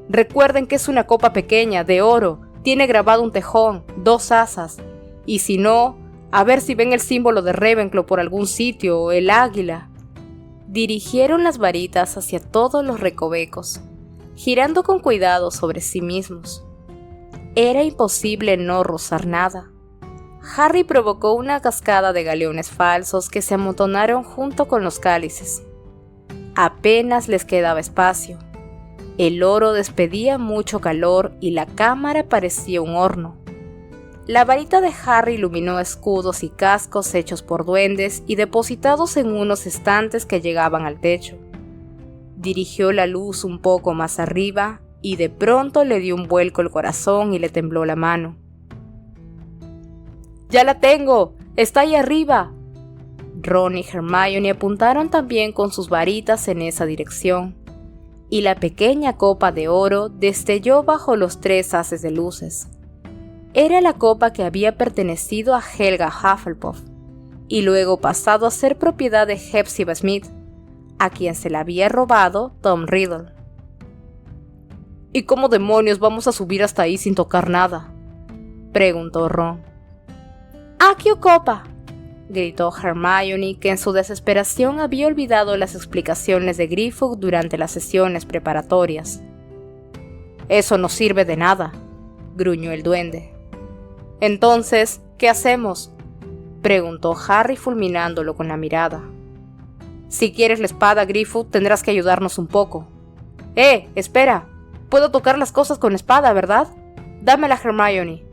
«Recuerden que es una copa pequeña, de oro, tiene grabado un tejón, 2 asas, y si no, a ver si ven el símbolo de Ravenclaw por algún sitio, o el águila». Dirigieron las varitas hacia todos los recovecos, girando con cuidado sobre sí mismos. Era imposible no rozar nada. Harry provocó una cascada de galeones falsos que se amontonaron junto con los cálices. Apenas les quedaba espacio. El oro despedía mucho calor y la cámara parecía un horno. La varita de Harry iluminó escudos y cascos hechos por duendes y depositados en unos estantes que llegaban al techo. Dirigió la luz un poco más arriba y de pronto le dio un vuelco el corazón y le tembló la mano. «¡Ya la tengo! ¡Está ahí arriba!». Ron y Hermione apuntaron también con sus varitas en esa dirección, y la pequeña copa de oro destelló bajo los 3 haces de luces. Era la copa que había pertenecido a Helga Hufflepuff, y luego pasado a ser propiedad de Hepzibah Smith, a quien se la había robado Tom Riddle. «¿Y cómo demonios vamos a subir hasta ahí sin tocar nada?», preguntó Ron. «¡Accio copa!», gritó Hermione, que en su desesperación había olvidado las explicaciones de Grifo durante las sesiones preparatorias. «Eso no sirve de nada», gruñó el duende. «Entonces, ¿qué hacemos?», preguntó Harry fulminándolo con la mirada. «Si quieres la espada, Grifo, tendrás que ayudarnos un poco». Espera, puedo tocar las cosas con espada, ¿verdad? Dámela, Hermione».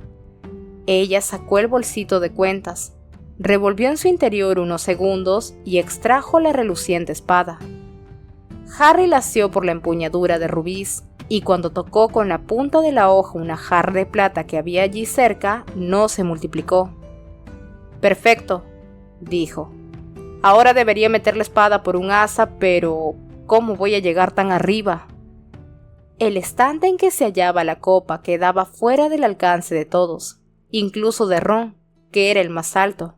Ella sacó el bolsito de cuentas, revolvió en su interior unos segundos y extrajo la reluciente espada. Harry la asió por la empuñadura de rubíes, y cuando tocó con la punta de la hoja una jarra de plata que había allí cerca, no se multiplicó. «Perfecto», dijo. «Ahora debería meter la espada por un asa, pero ¿cómo voy a llegar tan arriba?». El estante en que se hallaba la copa quedaba fuera del alcance de todos, incluso de Ron, que era el más alto,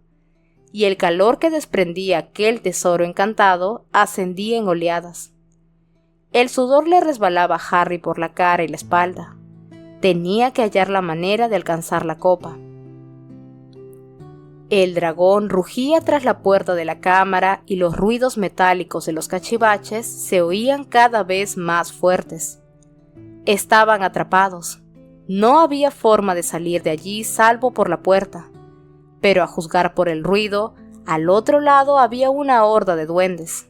y el calor que desprendía aquel tesoro encantado ascendía en oleadas. El sudor le resbalaba a Harry por la cara y la espalda. Tenía que hallar la manera de alcanzar la copa. El dragón rugía tras la puerta de la cámara y los ruidos metálicos de los cachivaches se oían cada vez más fuertes. Estaban atrapados. No había forma de salir de allí salvo por la puerta, pero a juzgar por el ruido, al otro lado había una horda de duendes.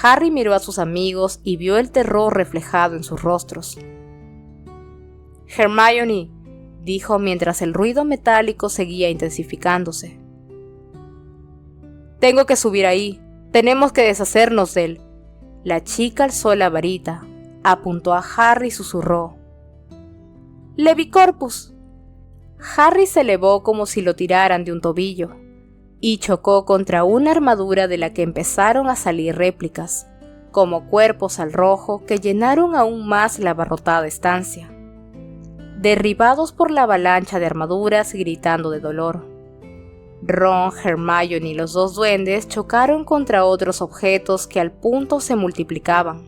Harry miró a sus amigos y vio el terror reflejado en sus rostros. «Hermione», dijo mientras el ruido metálico seguía intensificándose. «Tengo que subir ahí. Tenemos que deshacernos de él». La chica alzó la varita, apuntó a Harry y susurró: «Levicorpus». Harry se elevó como si lo tiraran de un tobillo y chocó contra una armadura de la que empezaron a salir réplicas, como cuerpos al rojo que llenaron aún más la abarrotada estancia, derribados por la avalancha de armaduras gritando de dolor. Ron, Hermione y los dos duendes chocaron contra otros objetos que al punto se multiplicaban.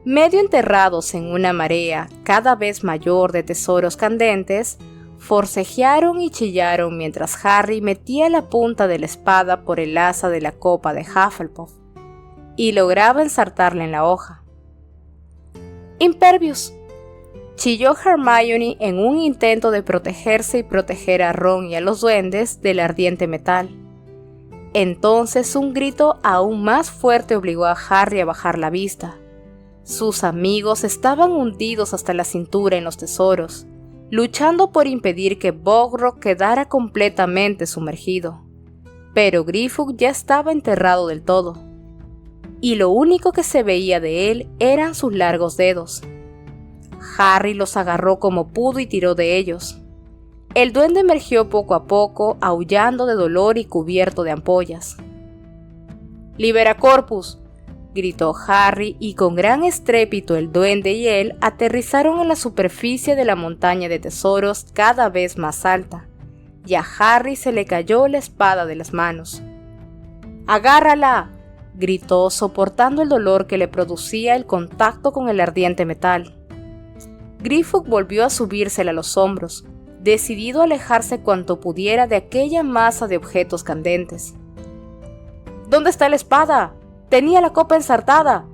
Medio enterrados en una marea cada vez mayor de tesoros candentes, forcejearon y chillaron mientras Harry metía la punta de la espada por el asa de la copa de Hufflepuff y lograba ensartarla en la hoja. «Impervius», chilló Hermione en un intento de protegerse y proteger a Ron y a los duendes del ardiente metal. Entonces un grito aún más fuerte obligó a Harry a bajar la vista. Sus amigos estaban hundidos hasta la cintura en los tesoros, luchando por impedir que Bogrot quedara completamente sumergido. Pero Grifug ya estaba enterrado del todo, y lo único que se veía de él eran sus largos dedos. Harry los agarró como pudo y tiró de ellos. El duende emergió poco a poco, aullando de dolor y cubierto de ampollas. «¡Libera Corpus!», gritó Harry, y con gran estrépito el duende y él aterrizaron en la superficie de la montaña de tesoros cada vez más alta, y a Harry se le cayó la espada de las manos. «¡Agárrala!», gritó, soportando el dolor que le producía el contacto con el ardiente metal. Grifug volvió a subírsela a los hombros, decidido a alejarse cuanto pudiera de aquella masa de objetos candentes. «¿Dónde está la espada? ¡Tenía la copa ensartada!».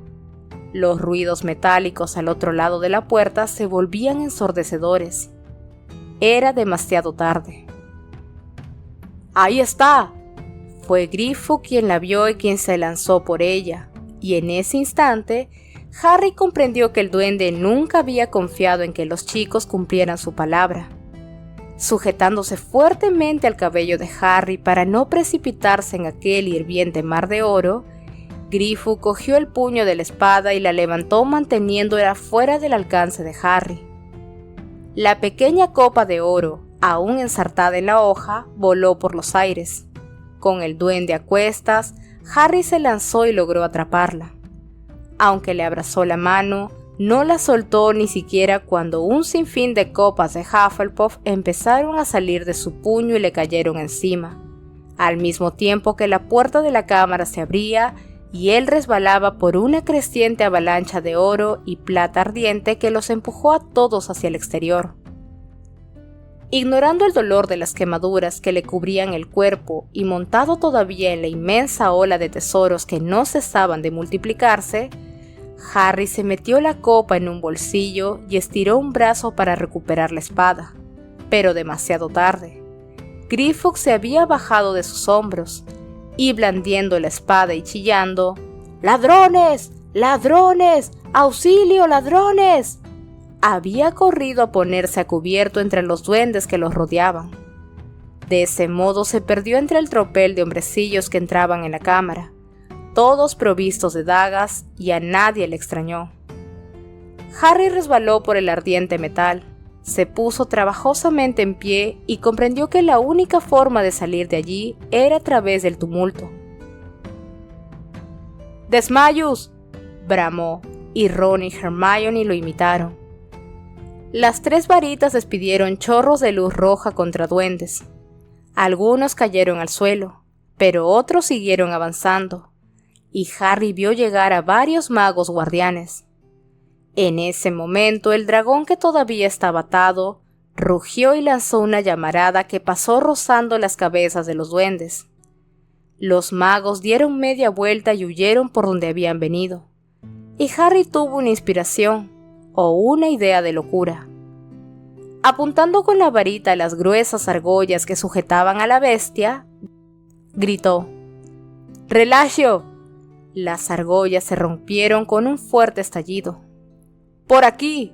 Los ruidos metálicos al otro lado de la puerta se volvían ensordecedores. Era demasiado tarde. «¡Ahí está!». Fue Grifug quien la vio y quien se lanzó por ella, y en ese instante Harry comprendió que el duende nunca había confiado en que los chicos cumplieran su palabra. Sujetándose fuertemente al cabello de Harry para no precipitarse en aquel hirviente mar de oro, Grifug cogió el puño de la espada y la levantó manteniéndola fuera del alcance de Harry. La pequeña copa de oro, aún ensartada en la hoja, voló por los aires. Con el duende a cuestas, Harry se lanzó y logró atraparla. Aunque le abrazó la mano, no la soltó ni siquiera cuando un sinfín de copas de Hufflepuff empezaron a salir de su puño y le cayeron encima, al mismo tiempo que la puerta de la cámara se abría y él resbalaba por una creciente avalancha de oro y plata ardiente que los empujó a todos hacia el exterior. Ignorando el dolor de las quemaduras que le cubrían el cuerpo y montado todavía en la inmensa ola de tesoros que no cesaban de multiplicarse, Harry se metió la copa en un bolsillo y estiró un brazo para recuperar la espada, pero demasiado tarde. Grifug se había bajado de sus hombros, y blandiendo la espada y chillando: «¡Ladrones! ¡Ladrones! ¡Auxilio, ladrones!», había corrido a ponerse a cubierto entre los duendes que los rodeaban. De ese modo se perdió entre el tropel de hombrecillos que entraban en la cámara, todos provistos de dagas, y a nadie le extrañó. Harry resbaló por el ardiente metal, se puso trabajosamente en pie y comprendió que la única forma de salir de allí era a través del tumulto. «¡Desmayus!», bramó, y Ron y Hermione lo imitaron. Las 3 varitas despidieron chorros de luz roja contra duendes. Algunos cayeron al suelo, pero otros siguieron avanzando, y Harry vio llegar a varios magos guardianes. En ese momento el dragón, que todavía estaba atado, rugió y lanzó una llamarada que pasó rozando las cabezas de los duendes. Los magos dieron media vuelta y huyeron por donde habían venido, y Harry tuvo una inspiración, o una idea de locura. Apuntando con la varita a las gruesas argollas que sujetaban a la bestia, gritó: «¡Reláxio!». Las argollas se rompieron con un fuerte estallido. «¡Por aquí!»,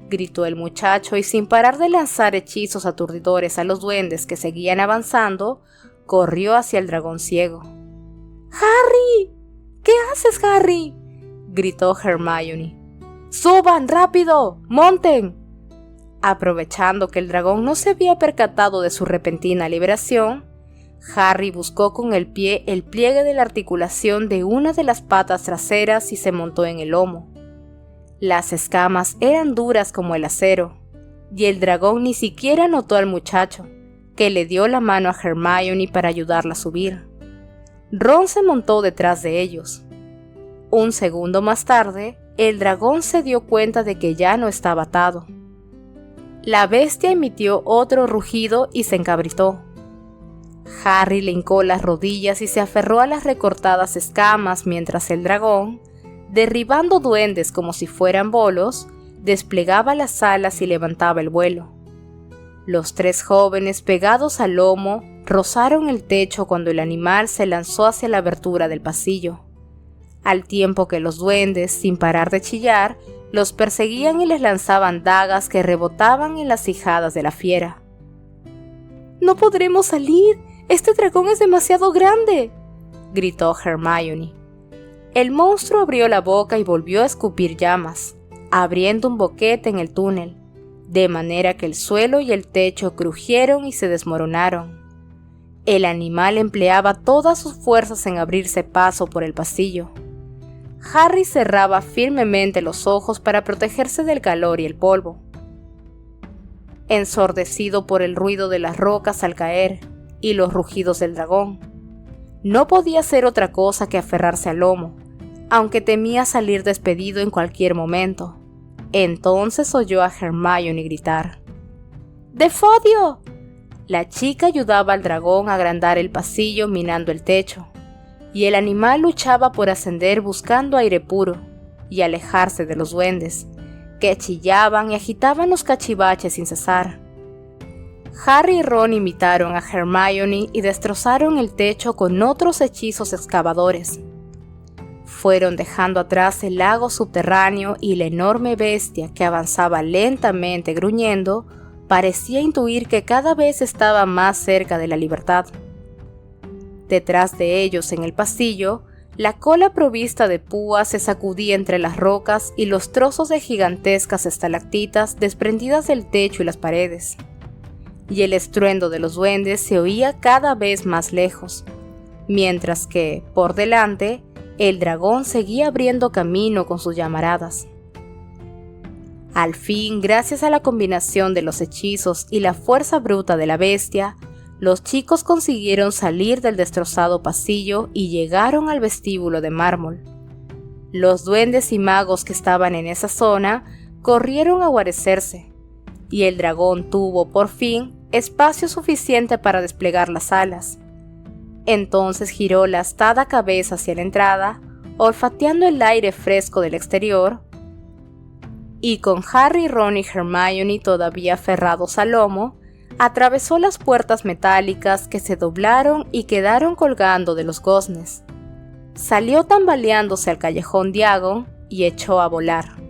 gritó el muchacho, y sin parar de lanzar hechizos aturdidores a los duendes que seguían avanzando, corrió hacia el dragón ciego. «¡Harry! ¿Qué haces, Harry?», gritó Hermione. «¡Suban, rápido! ¡Monten!». Aprovechando que el dragón no se había percatado de su repentina liberación, Harry buscó con el pie el pliegue de la articulación de una de las patas traseras y se montó en el lomo. Las escamas eran duras como el acero, y el dragón ni siquiera notó al muchacho, que le dio la mano a Hermione para ayudarla a subir. Ron se montó detrás de ellos. Un segundo más tarde, el dragón se dio cuenta de que ya no estaba atado. La bestia emitió otro rugido y se encabritó. Harry le hincó las rodillas y se aferró a las recortadas escamas mientras el dragón, derribando duendes como si fueran bolos, desplegaba las alas y levantaba el vuelo. Los 3 jóvenes, pegados al lomo, rozaron el techo cuando el animal se lanzó hacia la abertura del pasillo, al tiempo que los duendes, sin parar de chillar, los perseguían y les lanzaban dagas que rebotaban en las ijadas de la fiera. «¡No podremos salir! ¡Este dragón es demasiado grande!», gritó Hermione. El monstruo abrió la boca y volvió a escupir llamas, abriendo un boquete en el túnel, de manera que el suelo y el techo crujieron y se desmoronaron. El animal empleaba todas sus fuerzas en abrirse paso por el pasillo. Harry cerraba firmemente los ojos para protegerse del calor y el polvo. Ensordecido por el ruido de las rocas al caer y los rugidos del dragón, no podía hacer otra cosa que aferrarse al lomo, aunque temía salir despedido en cualquier momento. Entonces oyó a Hermione gritar: «¡Defodio!». La chica ayudaba al dragón a agrandar el pasillo minando el techo, y el animal luchaba por ascender buscando aire puro y alejarse de los duendes, que chillaban y agitaban los cachivaches sin cesar. Harry y Ron imitaron a Hermione y destrozaron el techo con otros hechizos excavadores. Fueron dejando atrás el lago subterráneo, y la enorme bestia, que avanzaba lentamente gruñendo, parecía intuir que cada vez estaba más cerca de la libertad. Detrás de ellos, en el pasillo, la cola provista de púas se sacudía entre las rocas y los trozos de gigantescas estalactitas desprendidas del techo y las paredes. Y el estruendo de los duendes se oía cada vez más lejos, mientras que, por delante, el dragón seguía abriendo camino con sus llamaradas. Al fin, gracias a la combinación de los hechizos y la fuerza bruta de la bestia, los chicos consiguieron salir del destrozado pasillo y llegaron al vestíbulo de mármol. Los duendes y magos que estaban en esa zona corrieron a guarecerse, y el dragón tuvo, por fin, espacio suficiente para desplegar las alas. Entonces giró la astada cabeza hacia la entrada, olfateando el aire fresco del exterior, y con Harry, Ron y Hermione todavía aferrados al lomo, atravesó las puertas metálicas que se doblaron y quedaron colgando de los goznes. Salió tambaleándose al callejón Diagon y echó a volar.